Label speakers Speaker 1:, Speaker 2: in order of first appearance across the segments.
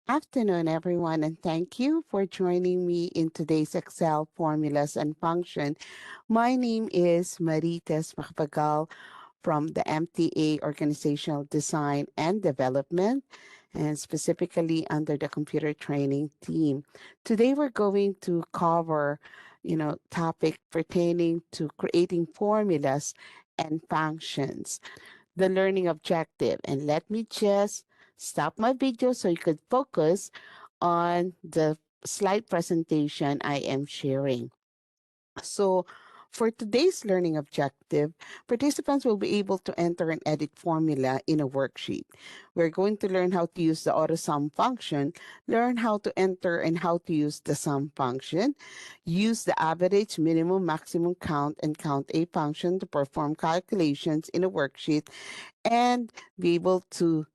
Speaker 1: Afternoon, everyone, and thank you for joining me in today's Excel formulas and function. My name is Marites Macbagal from the MTA Organizational Design and Development, and specifically under the computer training team. Today, we're going to cover, topic pertaining to creating formulas and functions, the learning objective. And let me just stop my video so you could focus on the slide presentation I am sharing. So for today's learning objective, participants will be able to enter and edit formula in a worksheet. We're going to learn how to use the AutoSum function, learn how to enter and how to use the sum function, use the average, minimum, maximum count, and count a function to perform calculations in a worksheet, and be able to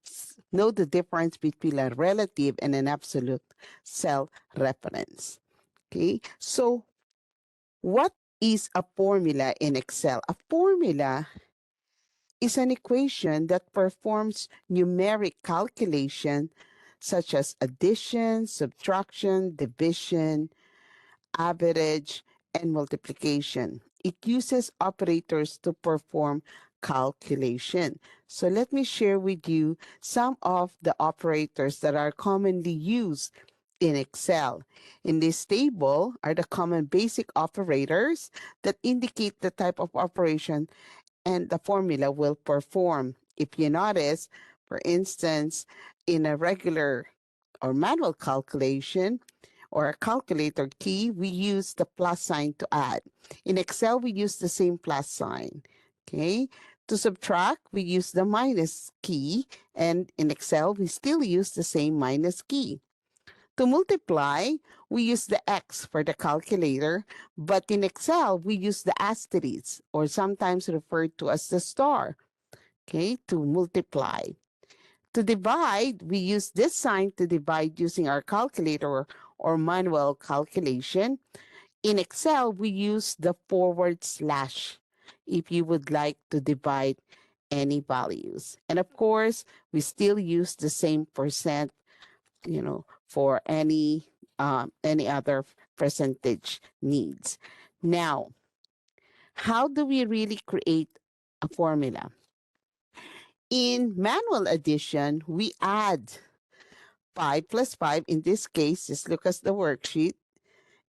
Speaker 1: know the difference between a relative and an absolute cell reference. Okay, so what is a formula in Excel? A formula is an equation that performs numeric calculation such as addition, subtraction, division, average, and multiplication. It uses operators to perform calculation. So let me share with you some of the operators that are commonly used in Excel. In this table are the common basic operators that indicate the type of operation and the formula will perform. If you notice, for instance, in a regular or manual calculation or a calculator key, we use the plus sign to add. In Excel, we use the same plus sign. Okay. To subtract, we use the minus key, and in Excel, we still use the same minus key. To multiply, we use the X for the calculator, but in Excel, we use the asterisk, or sometimes referred to as the star, okay, to multiply. To divide, we use this sign to divide using our calculator or manual calculation. In Excel, we use the forward slash if you would like to divide any values. And of course, we still use the same percent, for any other percentage needs. Now, how do we really create a formula? In manual addition, we add 5 plus 5. In this case, just look at the worksheet.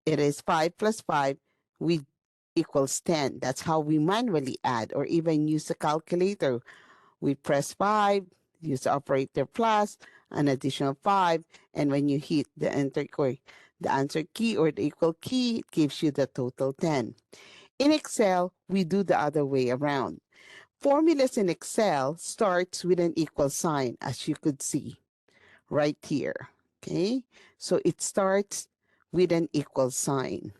Speaker 1: It is 5 plus 5 we equals 10. That's how we manually add, or even use a calculator. We press 5, use the operator plus, an additional 5, and when you hit the enter key, the answer key or the equal key, it gives you the total 10. In Excel, we do the other way around. Formulas in Excel starts with an equal sign, as you could see right here. Okay, so it starts with an equal sign.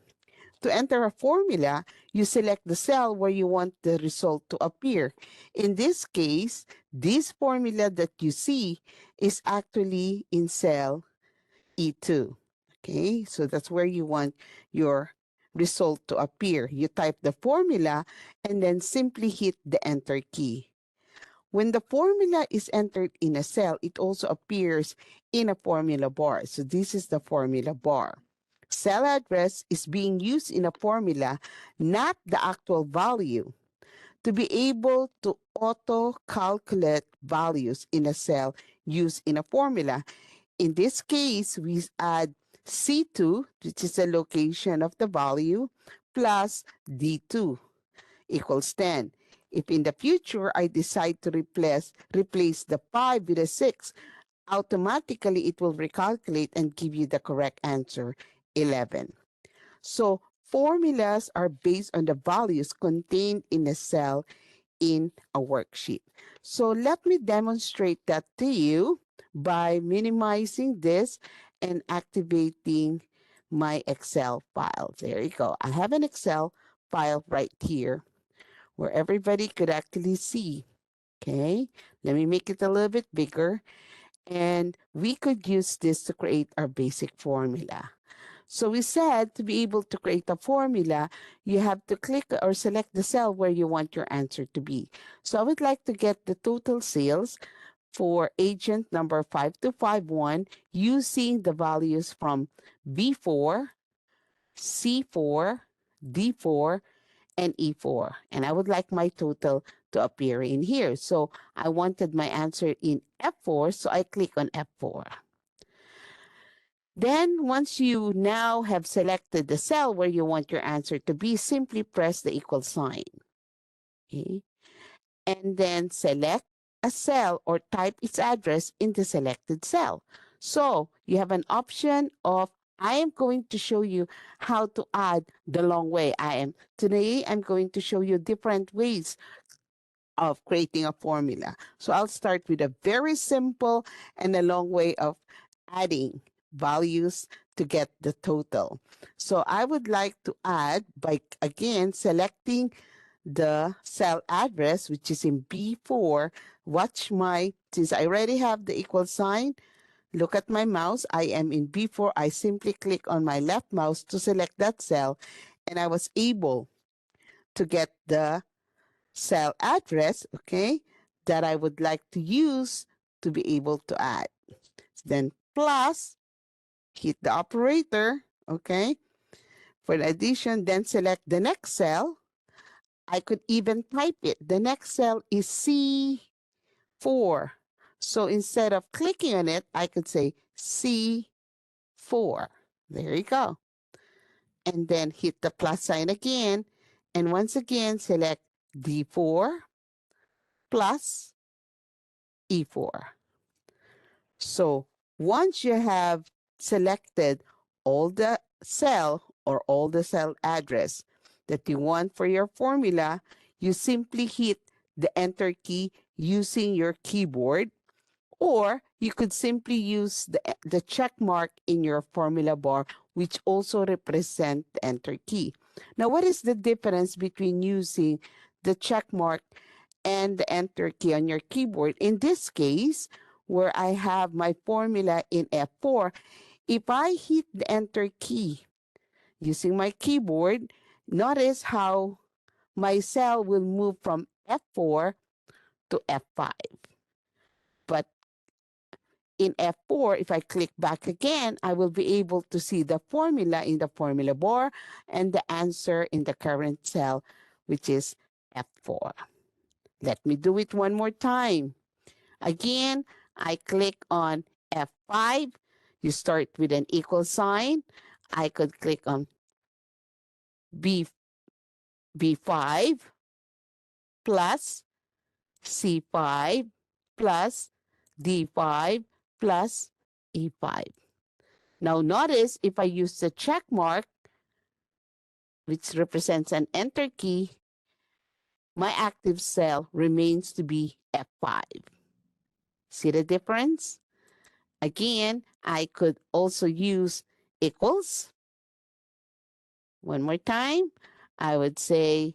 Speaker 1: To enter a formula, you select the cell where you want the result to appear. In this case, this formula that you see is actually in cell E2. Okay, so that's where you want your result to appear. You type the formula and then simply hit the enter key. When the formula is entered in a cell, it also appears in a formula bar. So this is the formula bar. Cell address is being used in a formula, not the actual value. To be able to auto-calculate values in a cell used in a formula, in this case, we add C2, which is the location of the value, plus D2 equals 10. If in the future I decide to replace the 5 with a 6, automatically it will recalculate and give you the correct answer, 11. So formulas are based on the values contained in a cell in a worksheet. So let me demonstrate that to you by minimizing this and activating my Excel file. There you go. I have an Excel file right here where everybody could actually see. Okay, let me make it a little bit bigger. And we could use this to create our basic formula. So we said to be able to create a formula, you have to click or select the cell where you want your answer to be. So I would like to get the total sales for agent number 5251 using the values from B4, C4, D4, and E4. And I would like my total to appear in here. So I wanted my answer in F4, so I click on F4. Then once you now have selected the cell where you want your answer to be, simply press the equal sign. Okay? And then select a cell or type its address in the selected cell. So you have an option of I am going to show you how to add the long way. Today I'm going to show you different ways of creating a formula. So I'll start with a very simple and a long way of adding values to get the total. So I would like to add by again selecting the cell address, which is in B4. Since I already have the equal sign, look at my mouse. I am in B4. I simply click on my left mouse to select that cell, and I was able to get the cell address, okay, that I would like to use to be able to add. Then plus, hit the operator, okay, for the addition, then select the next cell. I could even type it. The next cell is C4. So instead of clicking on it, I could say C4. There you go. And then hit the plus sign again. And once again, select D4 plus E4. So once you have selected all the cell or all the cell address that you want for your formula, you simply hit the enter key using your keyboard, or you could simply use the check mark in your formula bar, which also represent the enter key. Now, what is the difference between using the check mark and the enter key on your keyboard? In this case, where I have my formula in F4, if I hit the enter key using my keyboard, notice how my cell will move from F4 to F5. But in F4, if I click back again, I will be able to see the formula in the formula bar and the answer in the current cell, which is F4. Let me do it one more time. Again, I click on F5. You start with an equal sign. I could click on B5 plus C5 plus D5 plus E5. Now notice if I use the check mark, which represents an enter key, my active cell remains to be F5. See the difference? Again, I could also use equals. One more time, I would say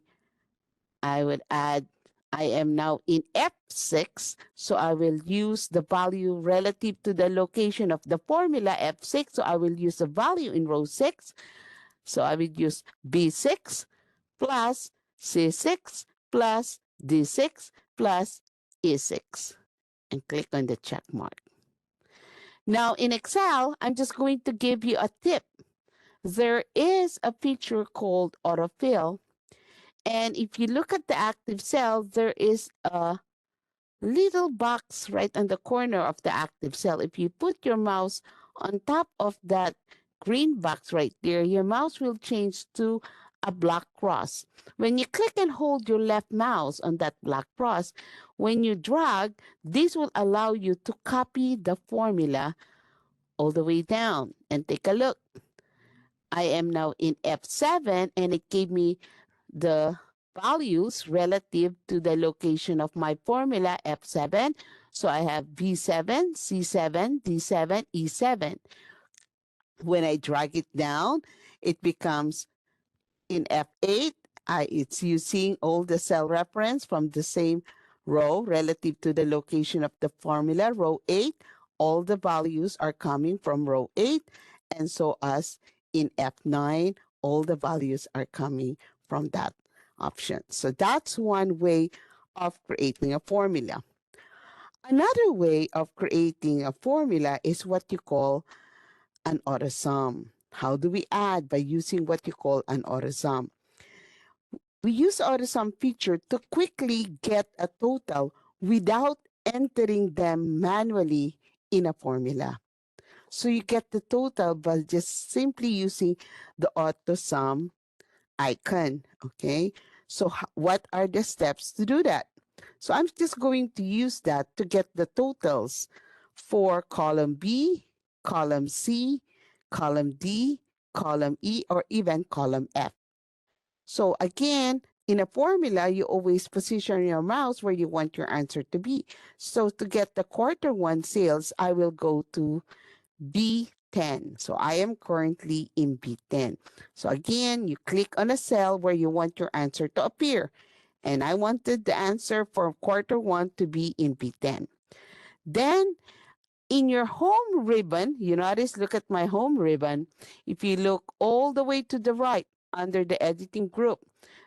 Speaker 1: I would add, I am now in F6, so I will use the value relative to the location of the formula F6, so I will use the value in row 6. So I will use B6 plus C6 plus D6 plus E6 and click on the check mark. Now in Excel, I'm just going to give you a tip. There is a feature called autofill. And if you look at the active cell, there is a little box right on the corner of the active cell. If you put your mouse on top of that green box right there, your mouse will change to a black cross. When you click and hold your left mouse on that black cross, when you drag, this will allow you to copy the formula all the way down. And take a look. I am now in F7 and it gave me the values relative to the location of my formula F7. So I have B7, C7, D7, E7. When I drag it down, it becomes in F8. It's using all the cell reference from the same row relative to the location of the formula, row 8. All the values are coming from row 8. And so as in F9, all the values are coming from that option. So that's one way of creating a formula. Another way of creating a formula is what you call an autosum. How do we add? By using what you call an autosum. We use autosum feature to quickly get a total without entering them manually in a formula. So you get the total by just simply using the autosum icon. Okay. So what are the steps to do that? So I'm just going to use that to get the totals for column B, column C, column D, column E, or even column F. So again, in a formula, you always position your mouse where you want your answer to be. So to get the quarter one sales, I will go to B10. So I am currently in B10. So again, you click on a cell where you want your answer to appear. And I wanted the answer for quarter one to be in B10. Then in your home ribbon, you notice, look at my home ribbon. If you look all the way to the right under the editing group,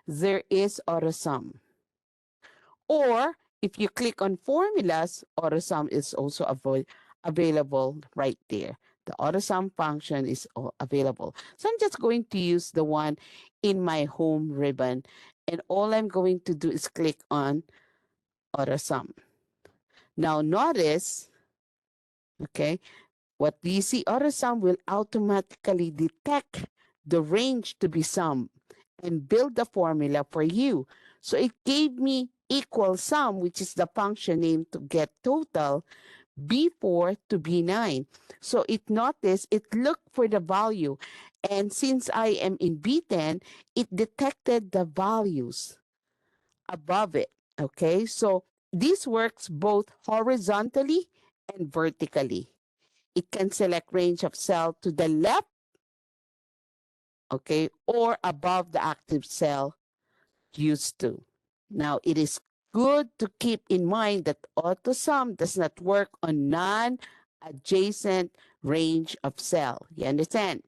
Speaker 1: there is AutoSum. Or if you click on formulas, AutoSum is also available right there. The AutoSum function is available. So I'm just going to use the one in my home ribbon. And all I'm going to do is click on AutoSum. Now notice, okay, what DC AutoSum will automatically detect the range to be sum and build the formula for you. So it gave me equal sum, which is the function name to get total, B4 to B9. So it noticed, it looked for the value. And since I am in B10, it detected the values above it. Okay, so this works both horizontally and vertically. It can select range of cell to the left, okay, or above the active cell used to. Now, it is good to keep in mind that AutoSum does not work on non-adjacent range of cell. You understand?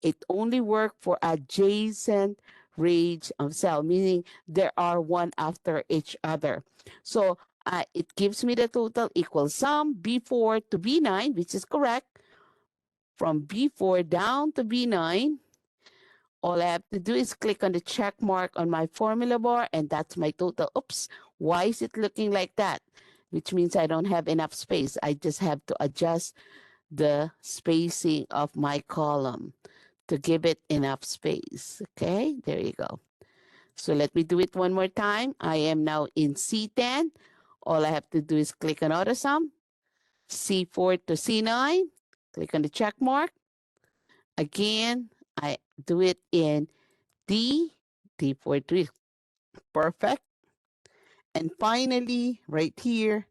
Speaker 1: It only works for adjacent range of cell, meaning there are one after each other. So it gives me the total equals sum B4 to B9, which is correct. From B4 down to B9, all I have to do is click on the check mark on my formula bar, and that's my total. Oops, why is it looking like that? Which means I don't have enough space. I just have to adjust the spacing of my column to give it enough space. Okay, there you go. So let me do it one more time. I am now in C10. All I have to do is click on AutoSum, C4 to C9, click on the check mark. Again, I do it in D43. Perfect. And finally, right here,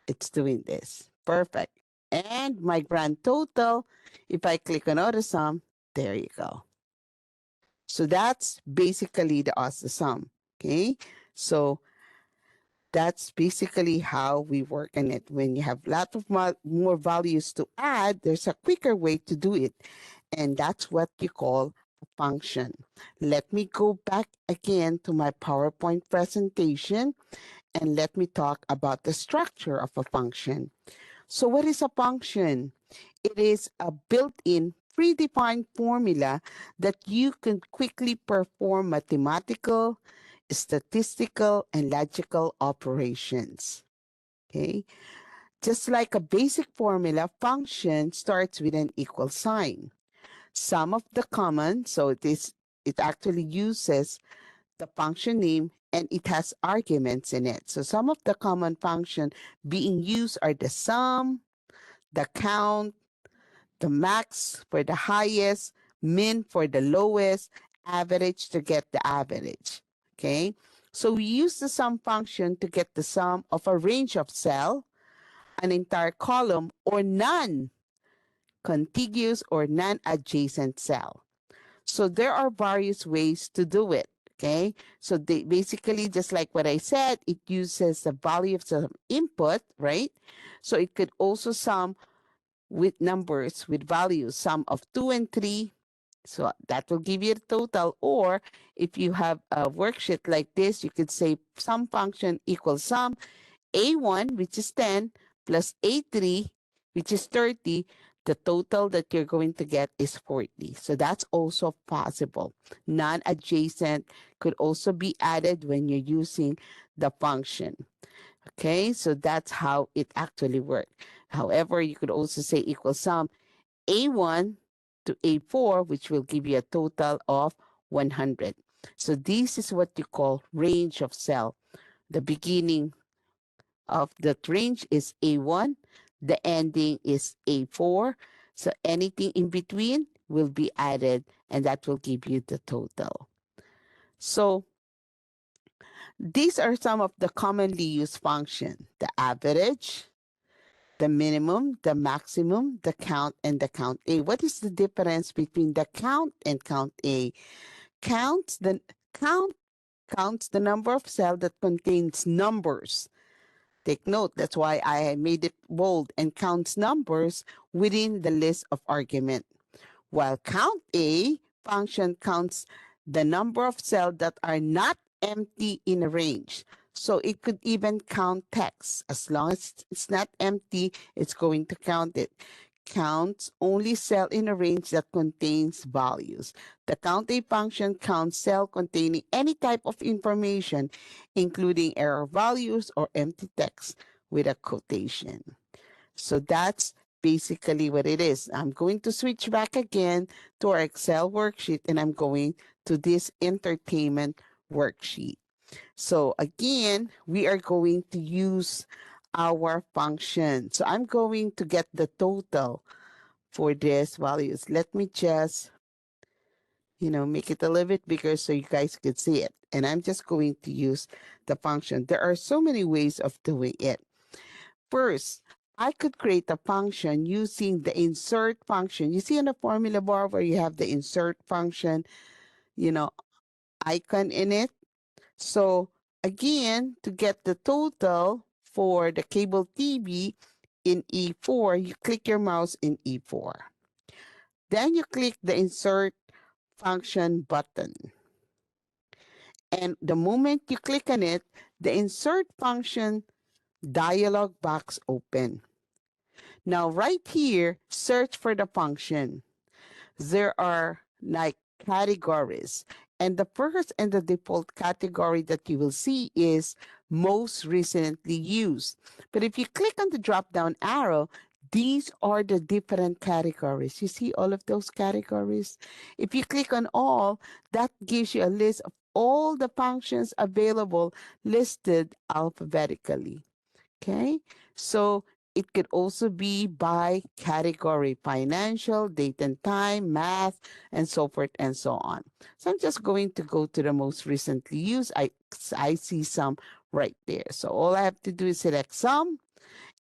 Speaker 1: it's doing this. Perfect. And my grand total, if I click on AutoSum, there you go. So that's basically the AutoSum. Okay. So that's basically how we work on it. When you have a lot of more values to add, there's a quicker way to do it. And that's what you call a function. Let me go back again to my PowerPoint presentation and let me talk about the structure of a function. So what is a function? It is a built-in predefined formula that you can quickly perform mathematical, statistical, and logical operations. Okay. Just like a basic formula, function starts with an equal sign. Some of the common, so it actually uses the function name and it has arguments in it. So some of the common function being used are the sum, the count, the max for the highest, min for the lowest, average to get the average. Okay. So we use the sum function to get the sum of a range of cell, an entire column, or non-contiguous or non-adjacent cell. So there are various ways to do it. Okay. So they basically, just like what I said, it uses the value of some input, right? So it could also sum with numbers, with values, sum of 2 and 3. So that will give you the total. Or if you have a worksheet like this, you could say sum function equals sum A1, which is 10, plus A3, which is 30, the total that you're going to get is 40. So that's also possible. Non-adjacent could also be added when you're using the function. Okay, so that's how it actually works. However, you could also say equal sum A1 to A4, which will give you a total of 100. So this is what you call range of cell. The beginning of that range is A1, the ending is A4. So anything in between will be added, and that will give you the total. So these are some of the commonly used functions: the average, the minimum, the maximum, the count, and the count A. What is the difference between the count and count A? Counts the count counts the number of cells that contains numbers. Take note, that's why I made it bold, and counts numbers within the list of argument. While count A function counts the number of cells that are not empty in a range. So it could even count text. As long as it's not empty, it's going to count it. Counts only cell in a range that contains values. The count A function counts cell containing any type of information, including error values or empty text with a quotation. So that's basically what it is. I'm going to switch back again to our Excel worksheet, and I'm going to this entertainment worksheet. So again, we are going to use our function. So I'm going to get the total for these values. Let me just, make it a little bit bigger so you guys could see it. And I'm just going to use the function. There are so many ways of doing it. First, I could create a function using the insert function. You see in the formula bar where you have the insert function, icon in it. So again, to get the total for the cable TV in E4, you click your mouse in E4. Then you click the insert function button. And the moment you click on it, the insert function dialog box open. Now, right here, search for the function. There are like categories. And the first and the default category that you will see is most recently used. But if you click on the drop down arrow, these are the different categories. You see all of those categories? If you click on all, that gives you a list of all the functions available listed alphabetically. Okay, so it could also be by category: financial, date and time, math, and so forth and so on. So I'm just going to go to the most recently used. I see some right there. So all I have to do is select some,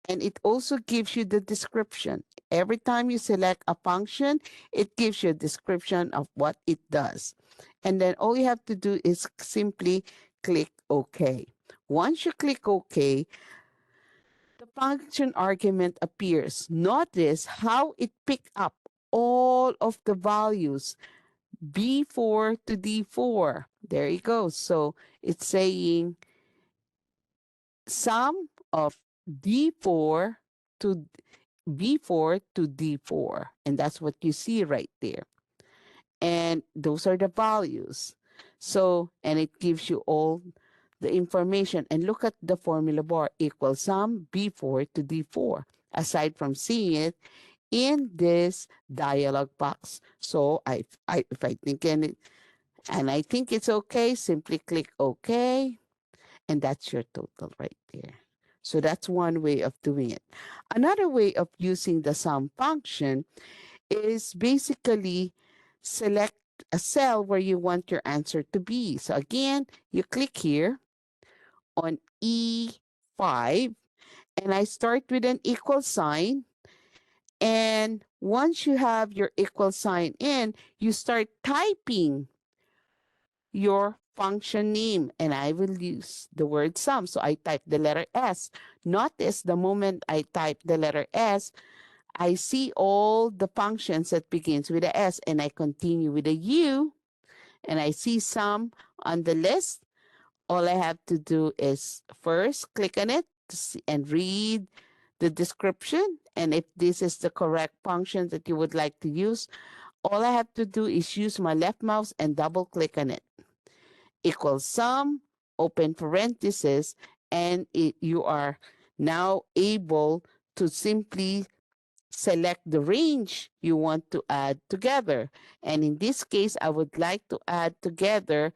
Speaker 1: and it also gives you the description. Every time you select a function, it gives you a description of what it does. And then all you have to do is simply click OK. Once you click OK, the function argument appears. Notice how it picked up all of the values B4 to D4. There you go. So it's saying sum of D4 to B4 to D4. And that's what you see right there. And those are the values. So, and it gives you all the information. And look at the formula bar: equal sum B4 to D4, aside from seeing it in this dialog box. So if I think and I think it's okay, simply click OK, and that's your total right there. So that's one way of doing it. Another way of using the sum function is basically select a cell where you want your answer to be. So again, you click here on E5, and I start with an equal sign. And once you have your equal sign in, you start typing your function name, and I will use the word sum. So I type the letter S. Notice the moment I type the letter S, I see all the functions that begins with a S, and I continue with a U, and I see sum on the list. All I have to do is first click on it, to see and read the description. And if this is the correct function that you would like to use, all I have to do is use my left mouse and double click on it. Equals sum, open parenthesis, and you are now able to simply select the range you want to add together. And in this case, I would like to add together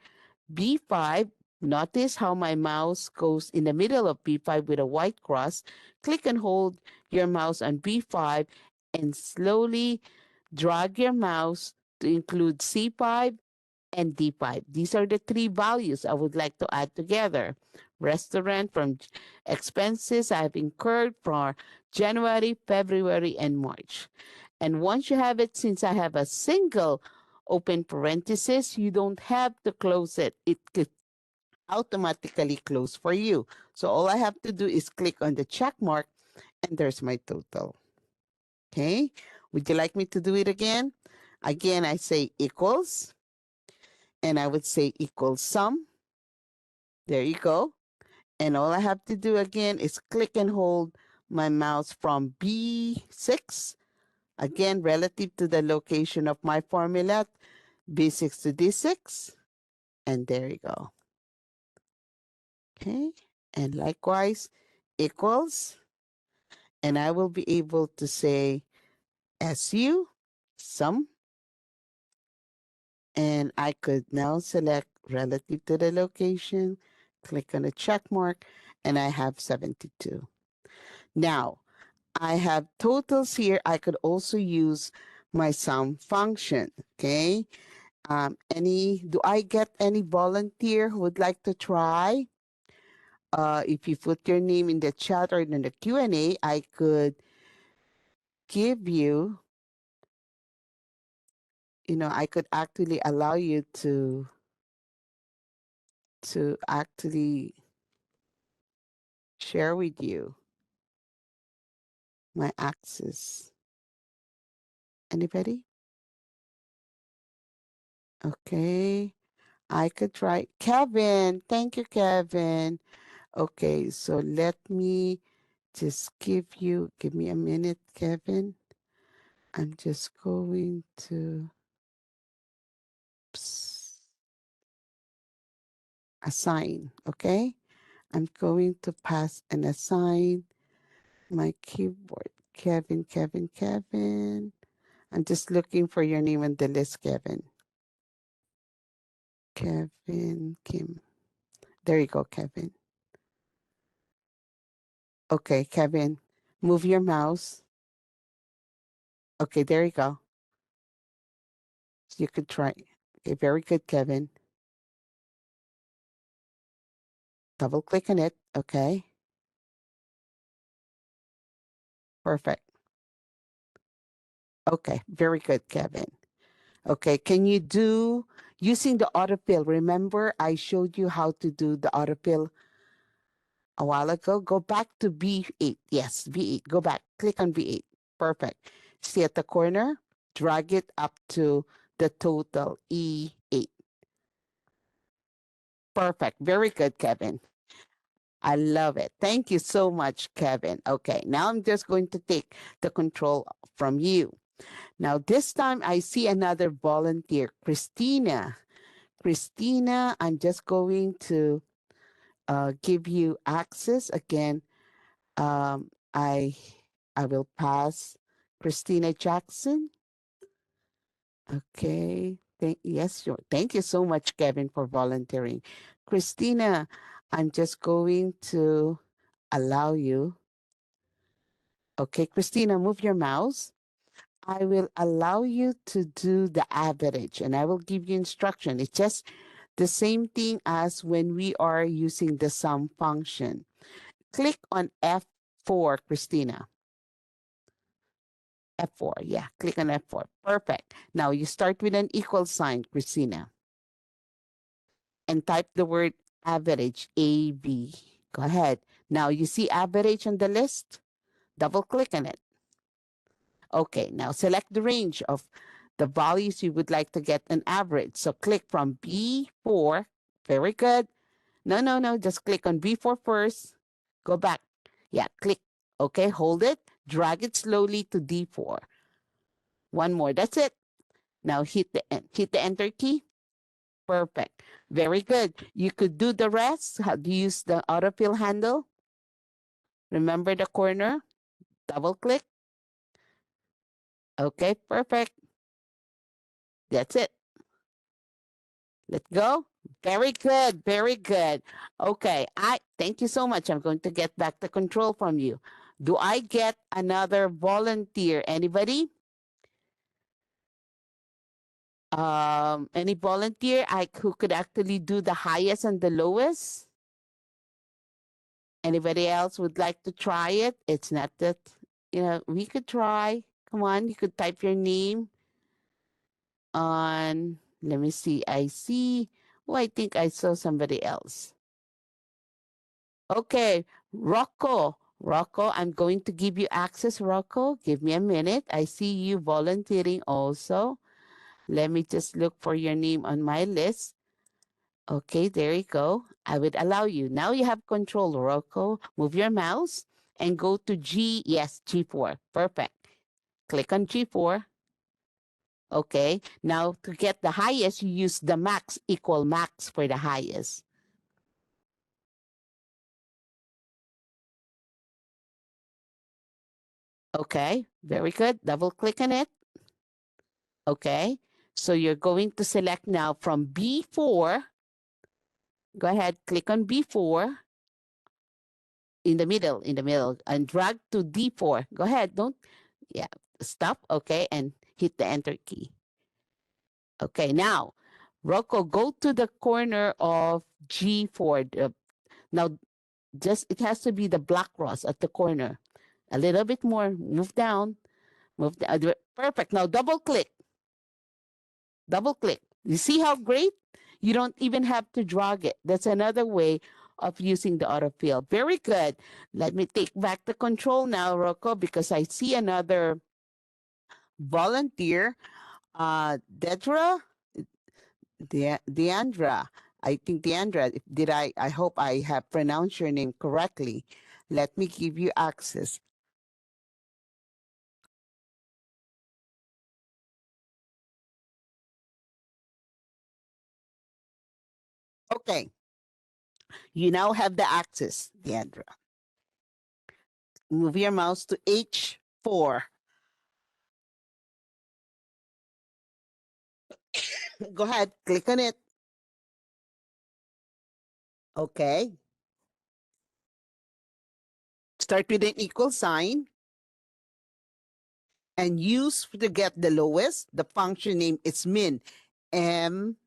Speaker 1: B5. Notice how my mouse goes in the middle of B5 with a white cross. Click and hold your mouse on B5 and slowly drag your mouse to include C5 and D5. These are the three values I would like to add together. Restaurant from expenses I've incurred for January, February, and March. And once you have it, since I have a single open parenthesis, you don't have to close it. It could automatically close for you. So all I have to do is click on the check mark and there's my total. Okay. Would you like me to do it again? Again, I say equals and I would say equals sum. There you go. And all I have to do again is click and hold my mouse from B6, again, relative to the location of my formula, B6 to D6. And there you go. Okay. And likewise, equals. And I will be able to say SU, sum. And I could now select relative to the location, click on the check mark, and I have 72. Now, I have totals here. I could also use my sum function, okay? Do I get any volunteer who would like to try? If you put your name in the chat or in the Q&A, I could give you, I could actually allow you to actually share with you my access. Anybody? Okay. I could try. Kevin. Thank you, Kevin. Okay, so let me just give me a minute, Kevin. I'm just going to assign, okay? I'm going to pass and assign my keyboard. Kevin, Kevin, Kevin. I'm just looking for your name on the list, Kevin. Kevin Kim. There you go, Kevin. Okay, Kevin, move your mouse. Okay, there you go. So you could try. Okay, very good, Kevin. Double click on it. Okay. Perfect. Okay, very good, Kevin. Okay, can you do using the autofill? Remember, I showed you how to do the autofill a while ago. Go back to B8. Yes, B8. Go back. Click on B8. Perfect. See at the corner? Drag it up to the total E8. Perfect. Very good, Kevin. I love it. Thank you so much, Kevin. Okay, now I'm just going to take the control from you. Now, this time I see another volunteer, Christina. Christina, I'm just going to give you access again. I will pass Christina Jackson. Okay. Yes, sure. Thank you so much, Kevin, for volunteering. Christina, I'm just going to allow you. Okay, Christina, move your mouse. I will allow you to do the average and I will give you instruction. It's just the same thing as when we are using the sum function. Click on F4, Christina. F4, yeah, click on F4. Perfect. Now you start with an equal sign, Christina, and type the word average, AB. Go ahead. Now you see average on the list? Double click on it. Okay, now select the range of the values you would like to get an average. So click from B4. Very good. No, just click on B4 first. Go back. Yeah, click. Okay, hold it. Drag it slowly to D4. One more. That's it. Now hit the enter key. Perfect. Very good. You could do the rest. How do you use the autofill handle? Remember the corner? Double click. Okay, perfect. That's it. Let's go. Very good. Very good. Okay. I thank you so much. I'm going to get back the control from you. Do I get another volunteer? Anybody? Any volunteer who could actually do the highest and the lowest? Anybody else would like to try it? It's not that, we could try. Come on, you could type your name on, let me see. I see. Oh, I think I saw somebody else. Okay, Rocco. Rocco, I'm going to give you access, Rocco. Give me a minute. I see you volunteering also. Let me just look for your name on my list. Okay, there you go. I would allow you. Now you have control, Rocco. Move your mouse and go to G. Yes, G4. Perfect. Click on G4. Okay. Now to get the highest, you use the max equal max for the highest. Okay. Very good. Double click on it. Okay. So you're going to select now from B4. Go ahead. Click on B4 in the middle, and drag to D4. Go ahead. Don't, yeah, stop. Okay. And hit the enter key. Okay. Now, Rocco, go to the corner of G4. Now, just it has to be the black cross at the corner. A little bit more. Move down. Move down. Perfect. Now, double click. Double click. You see how great? You don't even have to drag it. That's another way of using the autofill. Very good. Let me take back the control now, Rocco, because I see another volunteer. Dedra, Deandra. I think Deandra, did I hope I have pronounced your name correctly. Let me give you access. Okay. You now have the access, Deandra. Move your mouse to H4. Go ahead, click on it. Okay. Start with an equal sign and use to get the lowest. The function name is min. M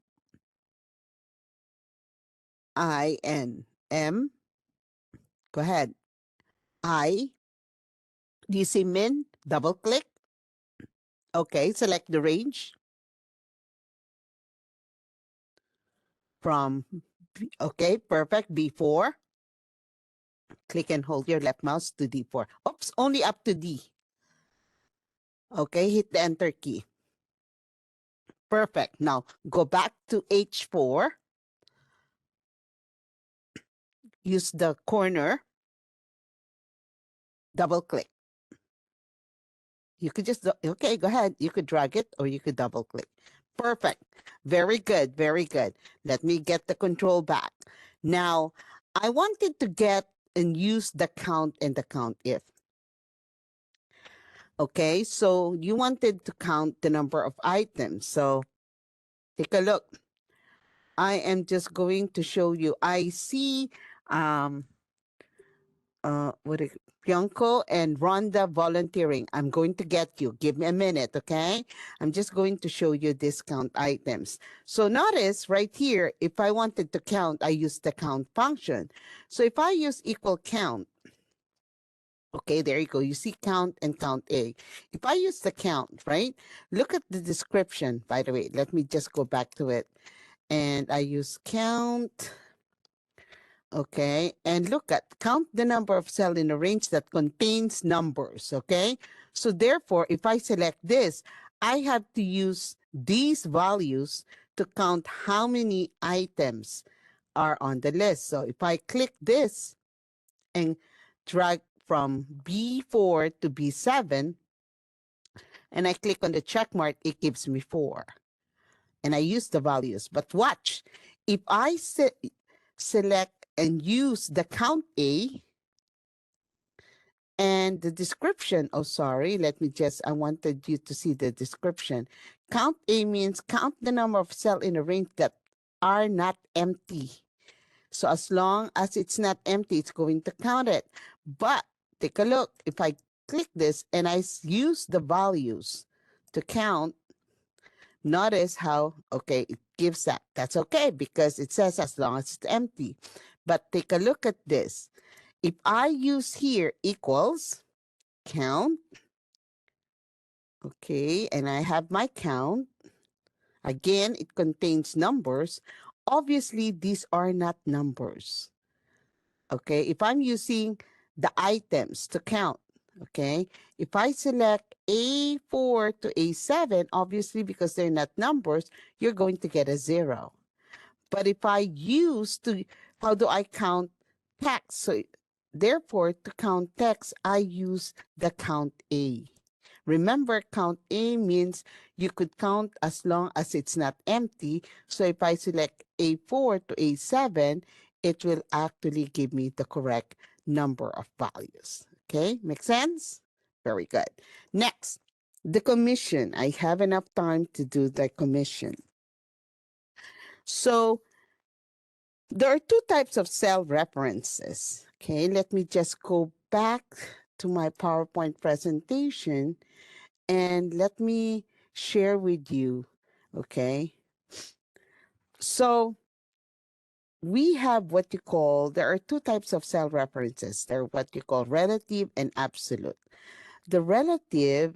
Speaker 1: I N. M. Go ahead. I. Do you see min? Double click. Okay, select the range from, okay, perfect. B4. Click and hold your left mouse to D4. Oops, only up to D. Okay, hit the enter key. Perfect. Now go back to H4. Use the corner. Double click. You could just, okay, go ahead. You could drag it or you could double click. Perfect. Very good. Very good. Let me get the control back. Now, I wanted to get and use the count and the count if. Okay, so you wanted to count the number of items. So take a look. I am just going to show you. I see what is Bianco and Rhonda volunteering. I'm going to get you. Give me a minute, okay? I'm just going to show you discount items. So notice right here, if I wanted to count, I use the count function. So if I use equal count, okay, there you go. You see count and count A. If I use the count, right? Look at the description, by the way. Let me just go back to it. And I use count. Okay, and look at count the number of cells in a range that contains numbers. Okay, so therefore, if I select this, I have to use these values to count how many items are on the list. So if I click this and drag from B4 to B7 and I click on the check mark, it gives me 4. And I use the values. But watch, if I select and use the count A and the description, oh, sorry, I wanted you to see the description. Count A means count the number of cells in a range that are not empty. So as long as it's not empty, it's going to count it. But take a look. If I click this and I use the values to count, notice how, okay, it gives that. That's okay because it says as long as it's empty. But take a look at this. If I use here equals count, okay, and I have my count, again, it contains numbers. Obviously, these are not numbers. Okay, if I'm using the items to count, okay, if I select A4 to A7, obviously because they're not numbers, you're going to get a 0. But if I use to, how do I count text? So therefore, to count text, I use the count A. Remember, count A means you could count as long as it's not empty. So if I select A4 to A7, it will actually give me the correct number of values. Okay, make sense? Very good. Next, the commission. I have enough time to do the commission. So there are two types of cell references. Okay, let me just go back to my PowerPoint presentation and let me share with you. Okay, so we have what you call, there are two types of cell references. They're what you call relative and absolute. The relative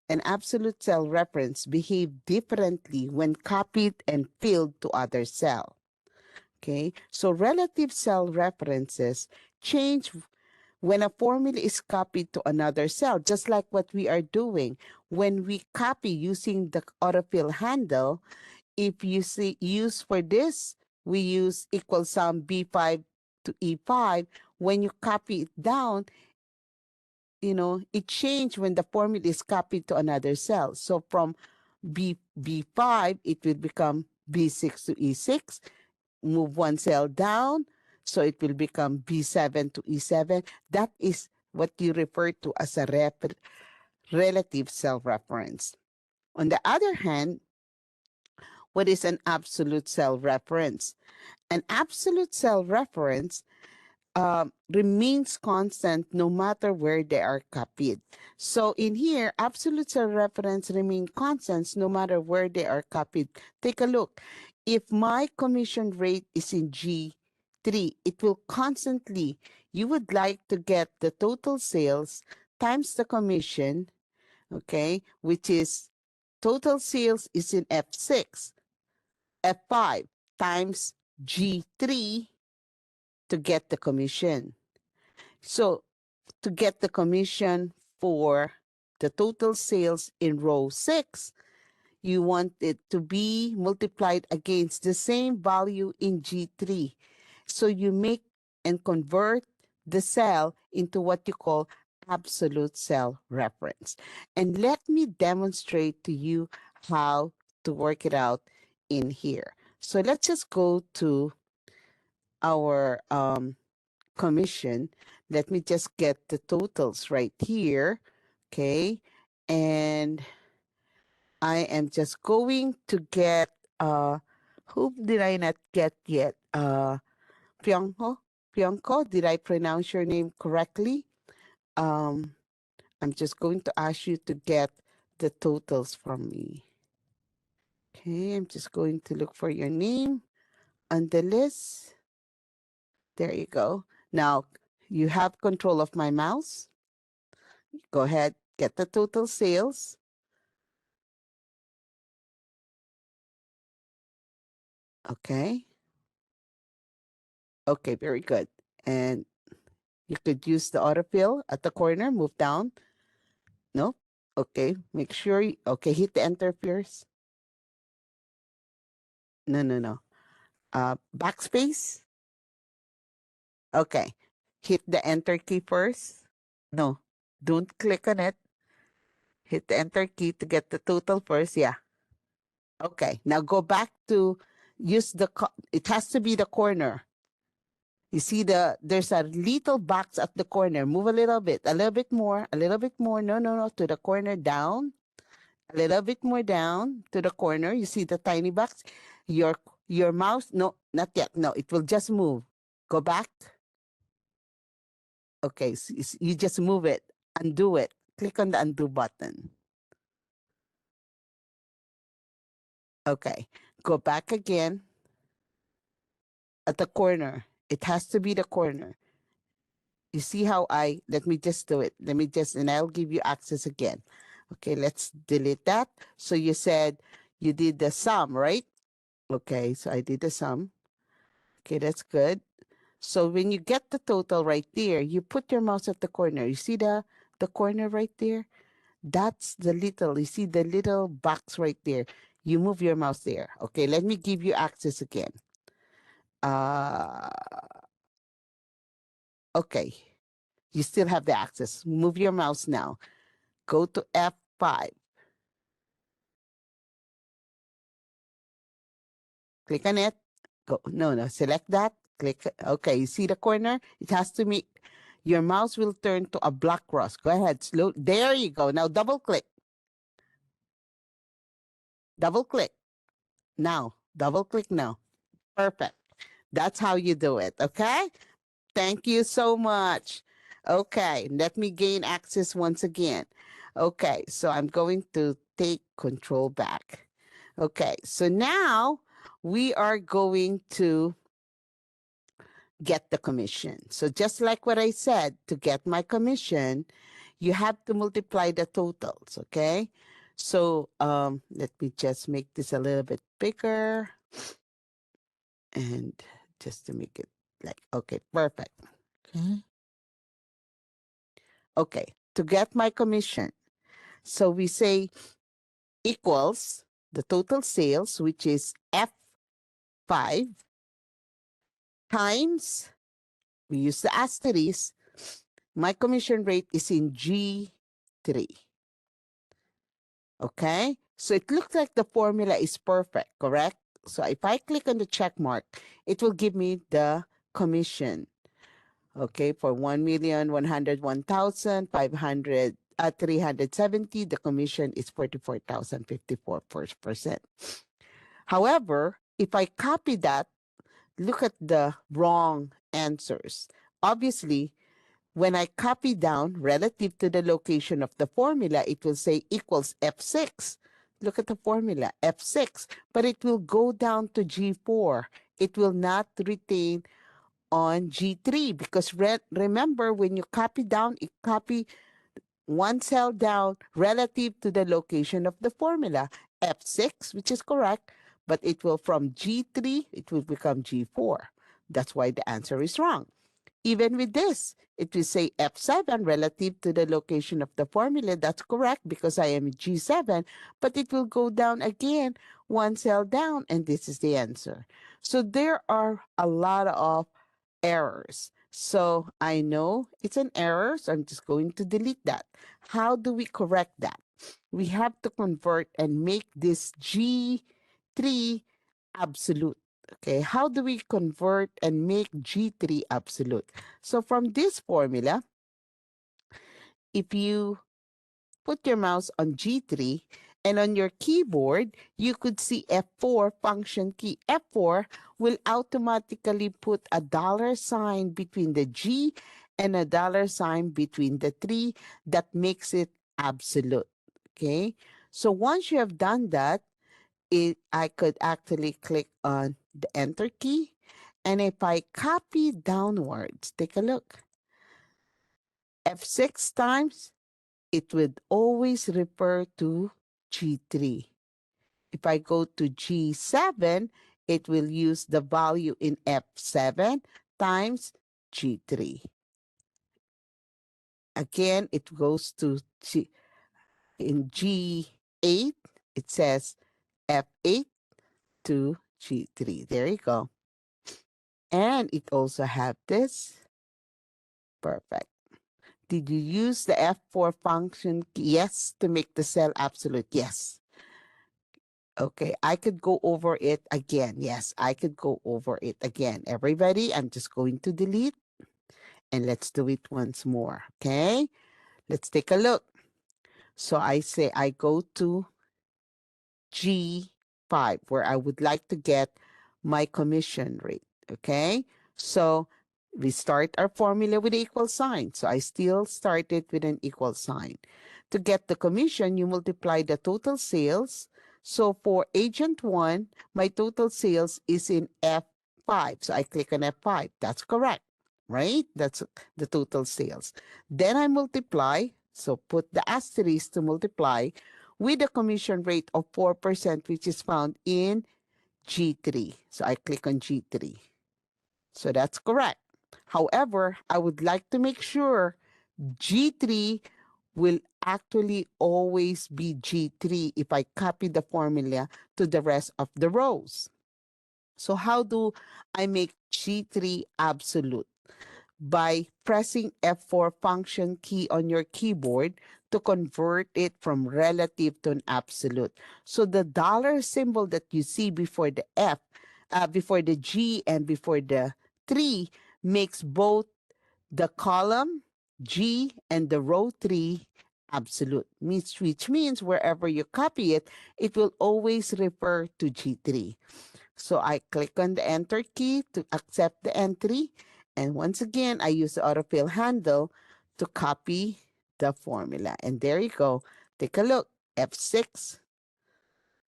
Speaker 1: and absolute cell reference behave differently when copied and filled to other cells. Okay, so relative cell references change when a formula is copied to another cell, just like what we are doing. When we copy using the autofill handle, if you see use for this, we use equal sum B5 to E5. When you copy it down, it changed when the formula is copied to another cell. So from B5, it will become B6 to E6. Move one cell down, so it will become B7 to E7. That is what you refer to as a relative cell reference. On the other hand, what is an absolute cell reference? An absolute cell reference remains constant no matter where they are copied. So in here, absolute cell reference remain constants no matter where they are copied. Take a look. If my commission rate is in G3, it will constantly, you would like to get the total sales times the commission, okay, which is total sales is in F6, F5 times G3 to get the commission. So to get the commission for the total sales in row 6, you want it to be multiplied against the same value in G3. So you make and convert the cell into what you call absolute cell reference. And let me demonstrate to you how to work it out in here. So let's just go to our commission. Let me just get the totals right here. Okay. And I am just going to get, who did I not get yet? Pyongho? Pyongko, did I pronounce your name correctly? Um, I'm just going to ask you to get the totals from me. Okay, I'm just going to look for your name on the list. There you go. Now, you have control of my mouse. Go ahead, get the total sales. Okay. Okay, very good. And you could use the autofill at the corner, move down. No? Okay, make sure, okay, hit the enter first. No, no, no. Backspace. Okay, hit the enter key first. No, don't click on it. Hit the enter key to get the total first. Yeah. Okay. Now go back to use it has to be the corner. You see there's a little box at the corner. Move a little bit more, a little bit more. No, no, no, to the corner down. A little bit more down to the corner. You see the tiny box? Your your mouse, no, not yet. No, it will just move. Go back. Okay, so you just move it, undo it. Click on the undo button. Okay, go back again at the corner. It has to be the corner. You see how let me just do it. And I'll give you access again. Okay, let's delete that. So you said you did the sum, right? Okay, so I did the sum. Okay, that's good. So when you get the total right there, you put your mouse at the corner. You see the corner right there? That's you see the little box right there. You move your mouse there. Okay, let me give you access again. Uh, okay, you still have the access. Move your mouse now. Go to F5. Click on it. Go. No, no, select that. Click. Okay, you see the corner? It has to meet. Your mouse will turn to a black cross. Go ahead, slow. There you go. Now double click. Double click. Now, double click now. Perfect. That's how you do it. Okay. Thank you so much. Okay. Let me gain access once again. Okay. So I'm going to take control back. Okay. So now we are going to get the commission. So just like what I said, to get my commission, you have to multiply the totals. Okay. So let me just make this a little bit bigger. And just to make it like, okay, perfect. Okay. Okay, to get my commission. So we say equals the total sales, which is F5 times, we use the asterisk, my commission rate is in G3. Okay, so it looks like the formula is perfect, correct? So if I click on the check mark, it will give me the commission. Okay, for 1,101,500 370, the commission is 44,054%. However, if I copy that, look at the wrong answers. Obviously, when I copy down relative to the location of the formula, it will say equals F6. Look at the formula, F6, but it will go down to G4. It will not retain on G3 because remember when you copy down, it copy one cell down relative to the location of the formula, F6, which is correct, but it will from G3, it will become G4. That's why the answer is wrong. Even with this, it will say F7 relative to the location of the formula. That's correct because I am G7, but it will go down again, one cell down, and this is the answer. So there are a lot of errors. So I know it's an error, so I'm just going to delete that. How do we correct that? We have to convert and make this G3 absolute. Okay, how do we convert and make G3 absolute? So from this formula, if you put your mouse on G3 and on your keyboard, you could see F4 function key. F4 will automatically put a dollar sign between the G and a dollar sign between the 3 that makes it absolute. Okay, so once you have done that, I could actually click on the enter key. And if I copy downwards, take a look. F6 times, it would always refer to G3. If I go to G7, it will use the value in F7 times G3. Again, it goes to in G8, it says F8 to G3. There you go. And it also have this. Perfect. Did you use the F4 function? Yes, to make the cell absolute. Yes. Okay, I could go over it again. Yes, I could go over it again. Everybody, I'm just going to delete and let's do it once more. Okay, let's take a look. So I say I go to G5 where I would like to get my commission rate. Okay, so we start our formula with the equal sign. So I still started with an equal sign. To get the commission, you multiply the total sales. So for agent one, my total sales is in F5. So I click on F5. That's correct, right? That's the total sales. Then I multiply. So put the asterisk to multiply with a commission rate of 4%, which is found in G3. So I click on G3. So that's correct. However, I would like to make sure G3 will actually always be G3 if I copy the formula to the rest of the rows. So how do I make G3 absolute? By pressing F4 function key on your keyboard to convert it from relative to an absolute. So the dollar symbol that you see before the F, before the G and before the 3 makes both the column G and the row 3 absolute, which means wherever you copy it, it will always refer to G3. So I click on the enter key to accept the entry. And once again, I use the autofill handle to copy the formula. And there you go. Take a look. F6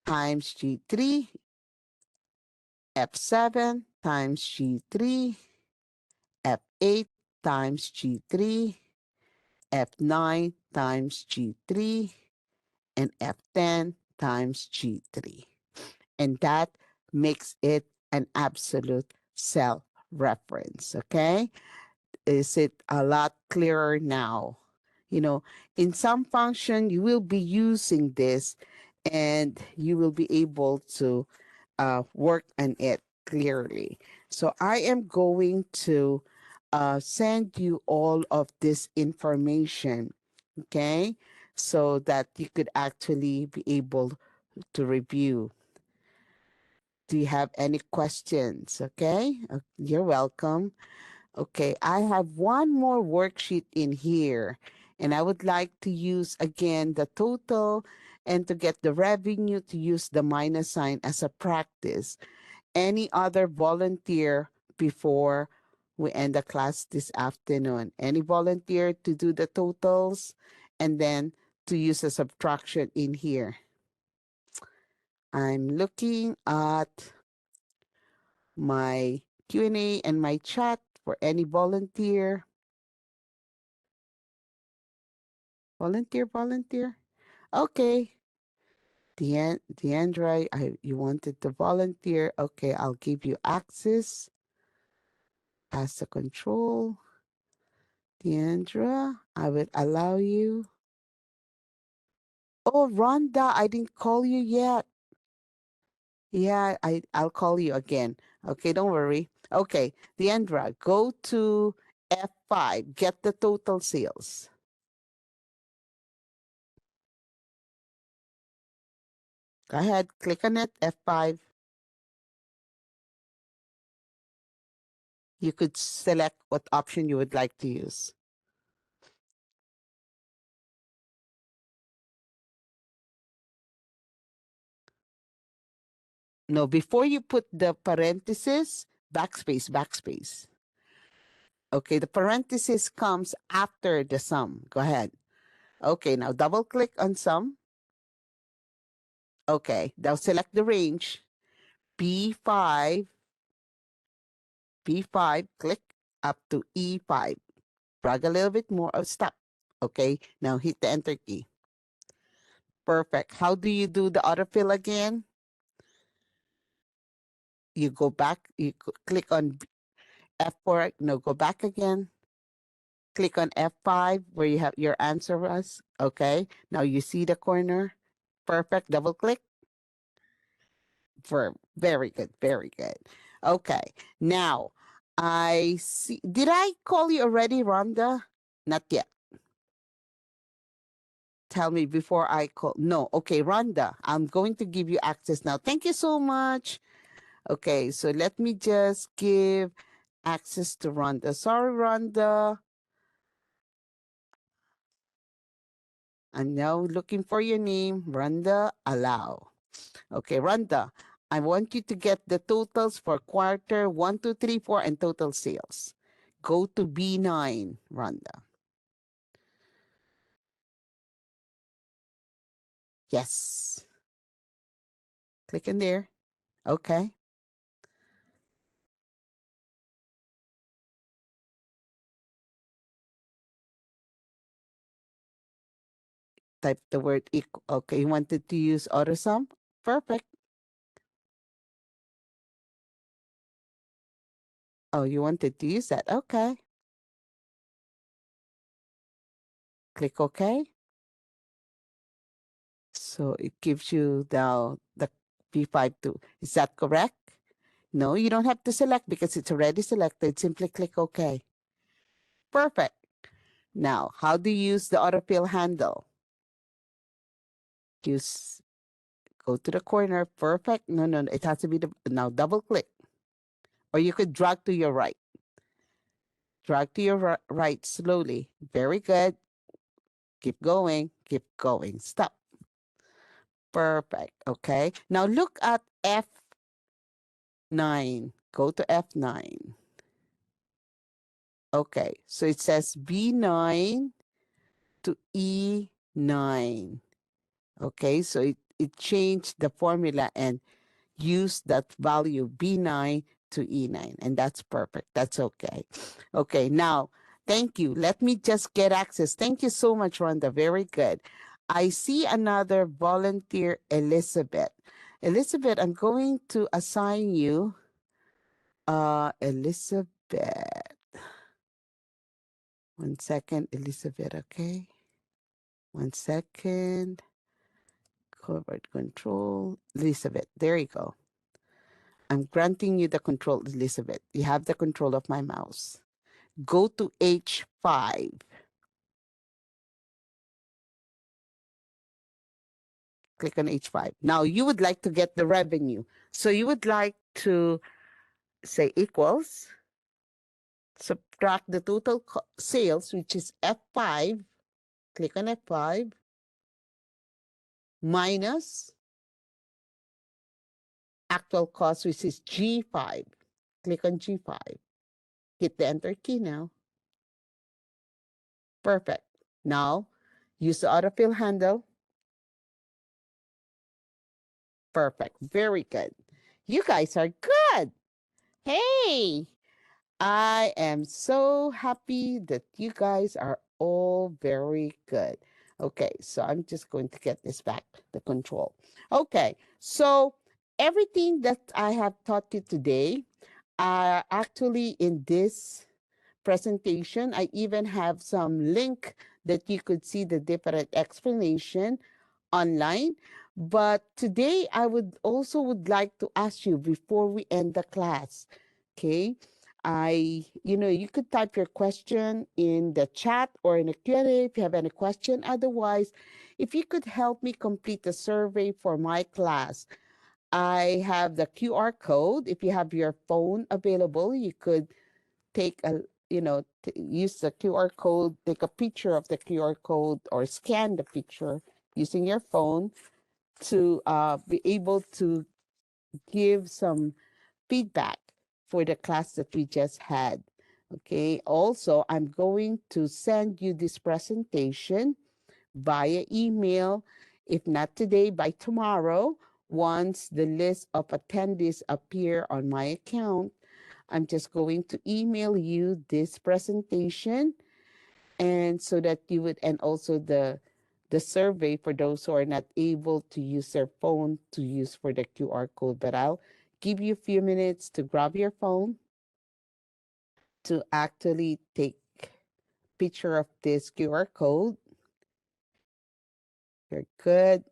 Speaker 1: times G3, F7 times G3, F8 times G3, F9 times G3, and F10 times G3. And that makes it an absolute cell reference. Okay. Is it a lot clearer now? You know, in some function, you will be using this and you will be able to work on it clearly. So I am going to send you all of this information, okay, so that you could actually be able to review. Do you have any questions? Okay, you're welcome. Okay, I have one more worksheet in here, and I would like to use again the total and to get the revenue to use the minus sign as a practice. Any other volunteer before we end the class this afternoon? Any volunteer to do the totals and then to use a subtraction in here? I'm looking at my Q&A and my chat for any volunteer. Volunteer. Okay. Deandra, you wanted to volunteer. Okay, I'll give you access as the control. Deandra, I will allow you. Oh, Rhonda, I didn't call you yet. Yeah, I'll call you again. Okay, don't worry. Okay, Deandra, go to F5. Get the total sales. Go ahead, click on it, F5. You could select what option you would like to use. No, before you put the parenthesis, backspace. Okay, the parenthesis comes after the sum. Go ahead. Okay, now double click on sum. Okay, now select the range. B5, B5, click up to E5. Drag a little bit more. Oh, stop. Okay, now hit the enter key. Perfect. How do you do the autofill again? You go back, click on F4. No, go back again. Click on F5 where you have your answer was. Okay, now you see the corner. Perfect. Double click. Very good. Very good. Okay, now I see. Did I call you already, Rhonda? Not yet. tell me before I call? No. Okay, Rhonda, I'm going to give you access now. Thank you so much. Okay, so let me just give access to Rhonda. Sorry, Rhonda. I'm now looking for your name. Rhonda, allow. Okay, Rhonda, I want you to get the totals for quarter 1, 2, 3, 4, and total sales. Go to B9, Rhonda. Yes. Click in there. Okay. Type the word equal. Okay, you wanted to use AutoSum? Perfect. Oh, you wanted to use that. Okay. Click OK. So it gives you the P5 too. Is that correct? No, you don't have to select because it's already selected. Simply click OK. Perfect. Now, how do you use the autofill handle? Use, go to the corner. Perfect. No, no, no. It has to be now double click. Or you could drag to your right. Drag to your right slowly. Very good. Keep going. Keep going. Stop. Perfect. Okay. Now look at F9. Go to F9. Okay. So it says B9 to E9. Okay. So it changed the formula and use that value B9 to E9. And that's perfect. That's okay. Okay, now, thank you. Let me just get access. Thank you so much, Rhonda. Very good. I see another volunteer, Elizabeth. Elizabeth, I'm going to assign you, Elizabeth. 1 second, Elizabeth, okay? 1 second. Covered control. Elizabeth, there you go. I'm granting you the control, Elizabeth. You have the control of my mouse. Go to H5. Click on H5. Now you would like to get the revenue. So you would like to say equals, subtract the total sales, which is F5. Click on F5. Minus actual cost, which is G5. Click on G5. Hit the enter key now. Perfect. Now, use the autofill handle. Perfect. Very good. You guys are good. Hey, I am so happy that you guys are all very good. Okay, so I'm just going to get this back, the control. Okay, so everything that I have taught you today, actually in this presentation, I even have some link that you could see the different explanation online. But today I would like to ask you before we end the class, okay? You could type your question in the chat or in a Q&A if you have any question. Otherwise, if you could help me complete the survey for my class, I have the QR code. If you have your phone available, you could take use the QR code, take a picture of the QR code or scan the picture using your phone to be able to give some feedback for the class that we just had. Okay, also, I'm going to send you this presentation via email, if not today, by tomorrow, once the list of attendees appear on my account. I'm just going to email you this presentation, and so that you would, and also the survey for those who are not able to use their phone to use for the QR code. But I'll give you a few minutes to grab your phone to actually take picture of this QR code. You're good.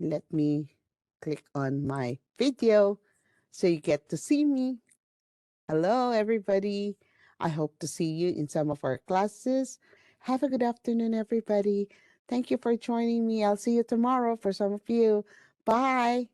Speaker 1: Let me click on my video so you get to see me. Hello, everybody. I hope to see you in some of our classes. Have a good afternoon, everybody. Thank you for joining me. I'll see you tomorrow for some of you. Bye.